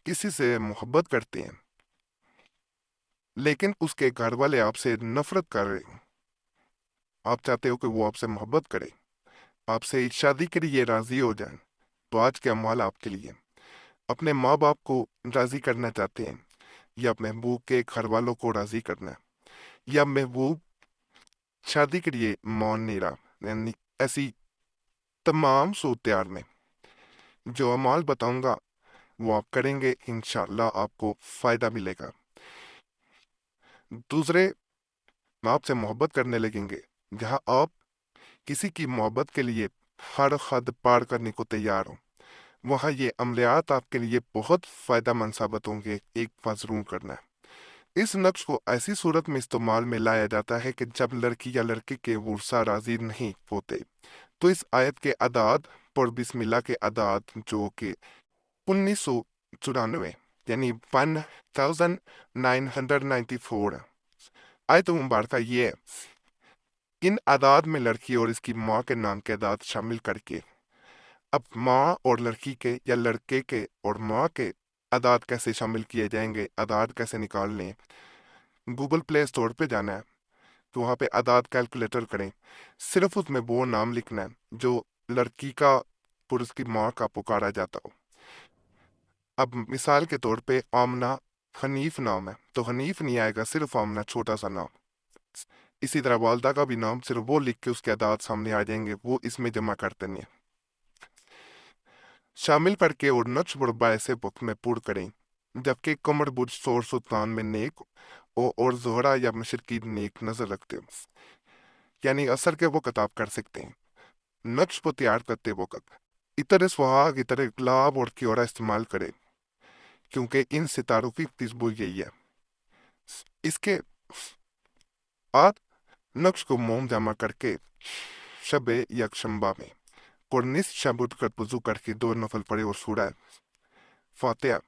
किसी से मोहब्बत करते हैं लेकिन उसके घर वाले आपसे नफरत कर रहे हैं। आप चाहते हो कि वो आपसे मोहब्बत करे, आपसे शादी के लिए राजी हो जाए। तो आज के अमवाल आपके लिए। अपने माँ बाप को राजी करना चाहते हैं, या महबूब के घर वालों को राजी करना है, या महबूब शादी के लिए मान नहीं रहा, यानी ऐसी तमाम सूरत में जो अमाल बताऊंगा वो आप करेंगे, इंशाल्लाह आपको फायदा मिलेगा। दूसरे आपसे मोहब्बत करने लगेंगे। जहां आप किसी की मोहब्बत के लिए हर हद पार करने को तैयार हो, वहां ये अमलियात आपके लिए बहुत फायदेमंद साबित होंगे। एक बात जरूर करना है, इस नक्श को ऐसी सूरत में इस्तेमाल में लाया जाता है कि जब लड़की या लड़के के वर्सा राजी नहीं होते तो इस आयत के अदाद पर बिस्मिल्लाह के अदाद जो कि 1994 यानी 1994 आयत मुबारक ये है। इन आदाद में लड़की और इसकी माँ के नाम के आदाद शामिल करके अब माँ और लड़की के या लड़के के और माँ के आदाद कैसे शामिल किए जाएंगे, आदाद कैसे निकालने हैं। गूगल प्ले स्टोर पे जाना है, तो वहाँ पे आदाद कैलकुलेटर करें, सिर्फ उसमें वो नाम लिखना है जो लड़की का और उसकी माँ का पुकारा जाता हो। अब मिसाल के तौर पे आमना हनीफ नाम है, तो हनीफ नहीं आएगा, सिर्फ आमना छोटा सा नाम। इसी तरह वालदा का भी नाम सिर्फ वो लिख के उसके आदाद सामने आ जाएंगे, वो इसमें जमा करते नहीं। शामिल करके और नक्श मुरबा ऐसे बुक में पूर करें जबकि कमर बुज सोर सुल्तान में नेक और जोहरा या मशरकी नेक नजर रखते हो, यानी असर के वक़्त आप कर सकते हैं। नक्श को तैयार करते वक़्त इतर सुहाग इतर गुलाब और क्योरा इस्तेमाल करें, क्योंकि इन सितारों की खुशबू यही है। इसके बाद नक्श को मोम जमा करके शबे यकशंबा में कुर्निस शबुत कर वजू करके 2 नफल पढ़े और सूरह फातिहा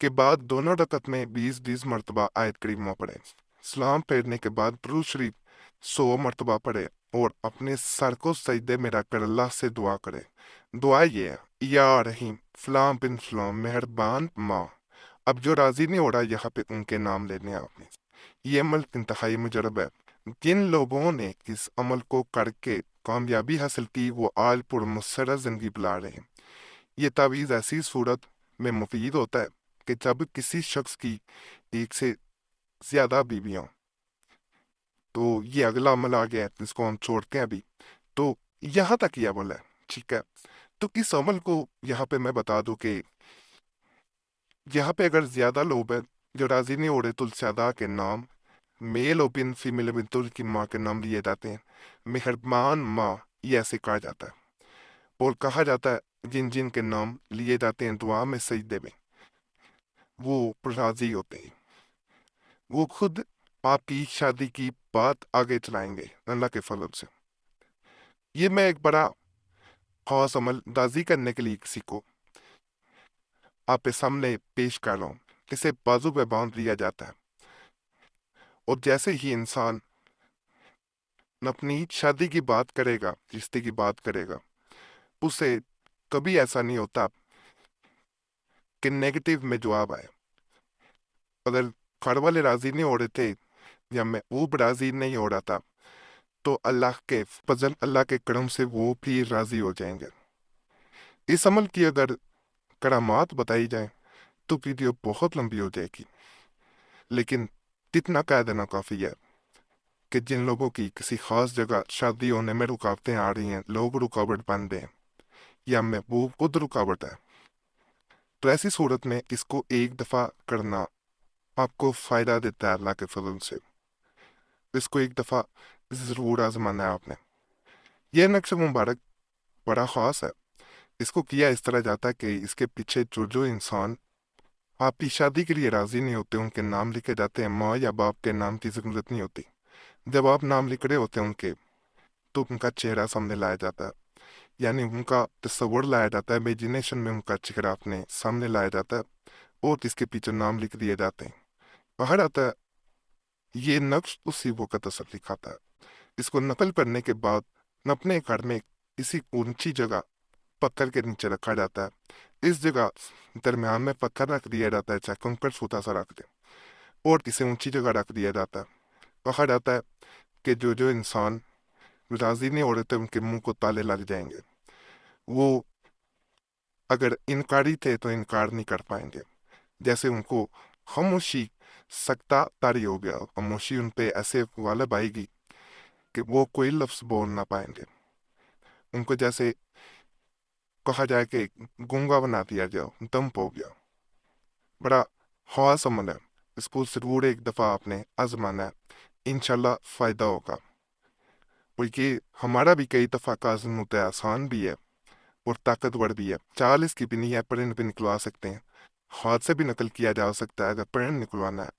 के बाद दोनों रकत में 20-20 मरतबा आयत करीमा पढ़े। सलाम फेरने के बाद दुरूद शरीफ 100 मरतबा पढ़े और अपने सर को सजदे में रखकर अल्लाह से दुआ करे। दुआ ये है, या रहीम फलां बिन फलां मेहरबान माँ। अब जो राजी नहीं हो रहा, यहाँ पे उनके नाम लेने हैं आपने। ये अमल इंतहाई मुजरब है। जिन लोगों ने इस अमल को करके कामयाबी हासिल की वो आल पुरमसरत जिंदगी बुला रहे हैं। ये तावीज़ ऐसी सूरत में मुफीद होता है कि जब किसी शख्स की एक से ज्यादा बीवियां, तो ये अगला अमल आ गया है जिसको हम छोड़ते हैं अभी। तो यहाँ तक यह अमल है, ठीक है। तो इस अमल को यहाँ पे मैं बता दूं कि यहाँ पे अगर ज्यादा लोग हैं जो राजी नहीं हो रहे तो ज्यादा के नाम मेल और बिन फीमेल बिन तो की माँ के नाम लिए जाते हैं। मेहरबान माँ ये ऐसे कहा जाता है, और कहा जाता है जिन जिन के नाम लिए जाते हैं दुआ में सजदे में वो राजी होते हैं, वो खुद आपकी शादी की बात आगे चलाएंगे अल्लाह के फजल से। ये मैं एक बड़ा खास अमल दाजी करने के लिए किसी को आपके सामने पेश कर रहा हूँ। इसे बाजू पे बांध दिया जाता है, और जैसे ही इंसान अपनी शादी की बात करेगा, रिश्ते की बात करेगा, उसे कभी ऐसा नहीं होता कि नेगेटिव में जवाब आए। अगर घर वाले राजी नहीं हो रहे थे या मैं वो राजी नहीं हो रहा था, तो अल्लाह के फजल अल्लाह के करम से वो भी राजी हो जाएंगे। इस अमल की अगर करामात बताई जाए तो वीडियो बहुत लंबी हो जाएगी, लेकिन इतना कह देना काफी है कि जिन लोगों की किसी खास जगह शादी होने में रुकावटें आ रही हैं, लोग रुकावट बन रहे हैं, या महबूब खुद रुकावट है, तो ऐसी सूरत में इसको एक दफा करना आपको फायदा देता है अल्लाह के फजल से। इसको एक दफा जरूर आजमाना है आपने। यह नक्श मुबारक बड़ा खास है। इसको किया इस तरह जाता है कि इसके पीछे जो जो इंसान आपकी शादी के लिए राजी नहीं होते उनके नाम लिखे जाते हैं। माँ या बाप के नाम की जरूरत नहीं होती। जब आप नाम लिख रहे होते हैं उनके, तो उनका चेहरा सामने लाया जाता है, यानी उनका तस्वर लाया जाता है, इमेजिनेशन में उनका चेहरा अपने सामने लाया जाता है, और इसके पीछे नाम लिख दिए जाते हैं। बाहर आता है ये नक्श उसी वक़्त असर दिखाता है। इसको नकल करने के बाद अपने घर में किसी ऊंची जगह पत्थर के नीचे रखा जाता है। इस जगह दरमियान में पत्थर रख दिया जाता है, चाहे कंकड़ छोटा सा रख दे, और किसी ऊंची जगह रख दिया जाता है। कहा जाता है कि जो जो इंसान राजी नहीं हो रहे थे उनके मुंह को ताले लग जाएंगे। वो अगर इनकारी थे तो इनकार नहीं कर पाएंगे। जैसे उनको खामोशी सकता तारी हो गया, खामोशी उन पे ऐसे गालिब आएगी कि वो कोई लफ्ज बोल ना पाएंगे। उनको जैसे कहा जाए कि गूंगा बना दिया गया, दम हो गया। बड़ा ख्वास अमल है, इसको जरूर एक दफा आपने आजमाना है, इंशाल्लाह फायदा होगा। और ये हमारा भी कई दफा का आज़म होता है, आसान भी है और ताकतवर भी है। चाल इसकी भी नहीं है, परिंद भी निकलवा सकते हैं, हाथ से भी नकल किया जा सकता है। अगर परिंद निकलवाना है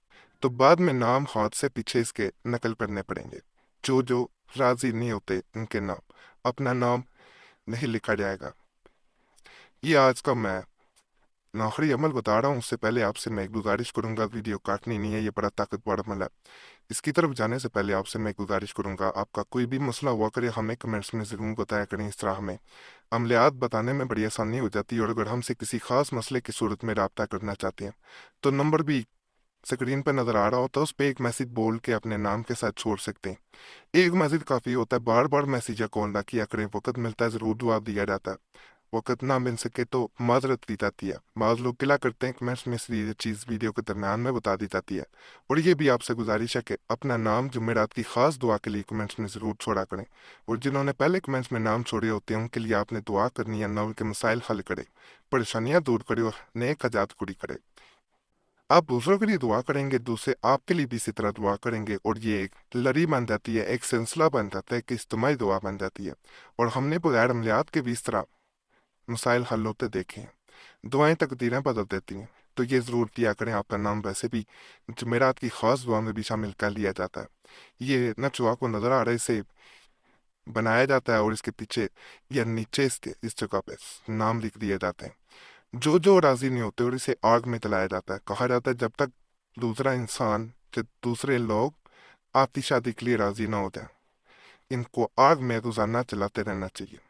तो बाद में नाम हाथ से पीछे इसके नकल करने पड़ेंगे। जो जो राजी नहीं होते उनके नाम, अपना नाम नहीं लिखा जाएगा। ये आज का मैं आखिरी अमल बता रहा हूँ, उससे पहले आपसे मैं एक गुजारिश करूंगा, वीडियो काटनी नहीं है, ये बड़ा ताकतवर अमल है। इसकी तरफ जाने से पहले आपसे मैं गुजारिश करूंगा, आपका कोई भी मसला हुआ करे हमें कमेंट्स में ज़रूर बताया करें। इस तरह हमें अमलियात बताने में बड़ी आसानी हो जाती है। और अगर हमसे किसी खास मसले की सूरत में रब्ता करना चाहते हैं तो नंबर भी स्क्रीन पर नज़र आ रहा होता है, उस पर एक मैसेज बोल के अपने नाम के साथ छोड़ सकते हैं। एक मैसेज काफ़ी होता है, बार बार मैसेज या कॉल ना किया करें। वक्त मिलता है ज़रूर जवाब दिया जाता है, वक्त ना मिल सके तो माजरत दी जाती है। बाज़ लोग गिला करते हैं कमेंट्स में इसलिए ये चीज़ वीडियो के दरमियान में बता दी जाती है। और ये भी आपसे गुजारिश है कि अपना नाम जुमेरात की खास दुआ के लिए कमेंट्स में ज़रूर छोड़ा करें। और जिन्होंने पहले कमेंट्स में नाम छोड़े होते हैं उनके लिए आपने दुआ करनी है, ना उनके मसाइल हल करे, परेशानियां दूर करे और नेक हजात पूरी करे। आप दूसरों के लिए दुआ करेंगे, दूसरे आपके लिए भी इसी तरह दुआ करेंगे, और ये एक लड़ी बन जाती है, एक सिलसिला बन जाता है, एक इज्तिमाई दुआ बन जाती है। और हमने बगैर अमलियात के भी इस तरह मसाइल हल होते देखे हैं। दुआएं तकदीरें बदल देती हैं, तो ये ज़रूर किया करें। आपका नाम वैसे भी जुमेरात की खास दुआ में भी शामिल कर लिया जाता है। ये नचुआ को नज़र आ रहा है, इसे बनाया जाता है और इसके पीछे या नीचे इसके इस जगह पे नाम लिख दिए जाते हैं। जो जो राजी नहीं होते और इसे आग में जलाया जाता है। कहा जाता है जब तक दूसरा इंसान, जब दूसरे लोग आपकी शादी के लिए राजी ना हो जाए, इनको आग में रोजाना चलाते रहना चाहिए।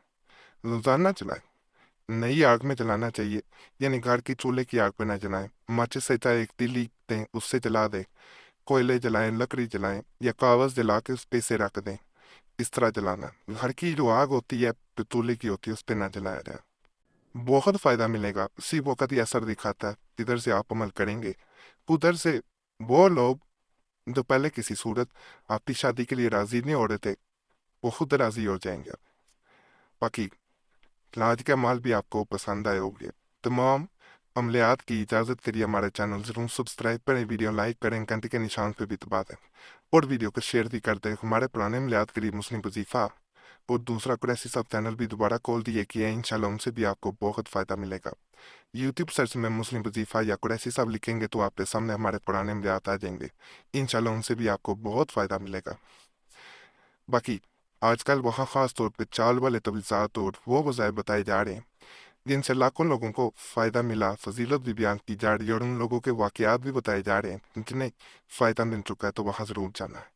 रोजाना चलाएं, नई आग में जलाना चाहिए, यानी घर की चूल्हे की आग पे ना जलाएं। माचिस से चाहे एक तीली दें उससे जला दें, कोयले जलाएं, लकड़ी जलाएं, या कागज जला के उस पे से रख दें। इस तरह जलाना, घर की जो आग होती है चूल्हे की होती है उस पे ना जलाया जाए। बहुत फायदा मिलेगा, उसी वक्त ही असर दिखाता है जिधर से आप अमल करेंगे। उधर से वो लोग जो पहले किसी सूरत आपकी शादी के लिए राजी नहीं हो रहे थे, वो खुद राजी हो जाएंगे। बाकी आज का माल भी आपको पसंद आए होंगे। तमाम अमलियात की इजाज़त के लिए हमारे चैनल जरूर सब्सक्राइब करें, वीडियो लाइक करें, घंटे के निशान पे भी दबा दें, और वीडियो को शेयर भी कर दें। हमारे पुराने अमलियात के लिए मुस्लिम वजीफ़ा और दूसरा कुरैशी साहब चैनल भी दोबारा खोल दिए कि इंशाल्लाह उनसे भी आपको बहुत फ़ायदा मिलेगा। यूट्यूब सर्च में मुस्लिम वजीफ़ा या कुरैशी साहब लिखेंगे तो आपके सामने हमारे पुराने अमलियात आ जाएंगे। इंशाल्लाह उनसे भी आपको बहुत फ़ायदा मिलेगा। बाकी आजकल वहाँ ख़ास तौर पे चाल वाले तवीज़ात और वो वज़ाइफ बताए जा रहे हैं जिनसे लाखों लोगों को फ़ायदा मिला, फजीलत भी बयान की जा रही है, और उन लोगों के वाक़यात भी बताए जा रहे हैं जिन्हें फ़ायदा मिल चुका है, तो वहाँ ज़रूर जाना है।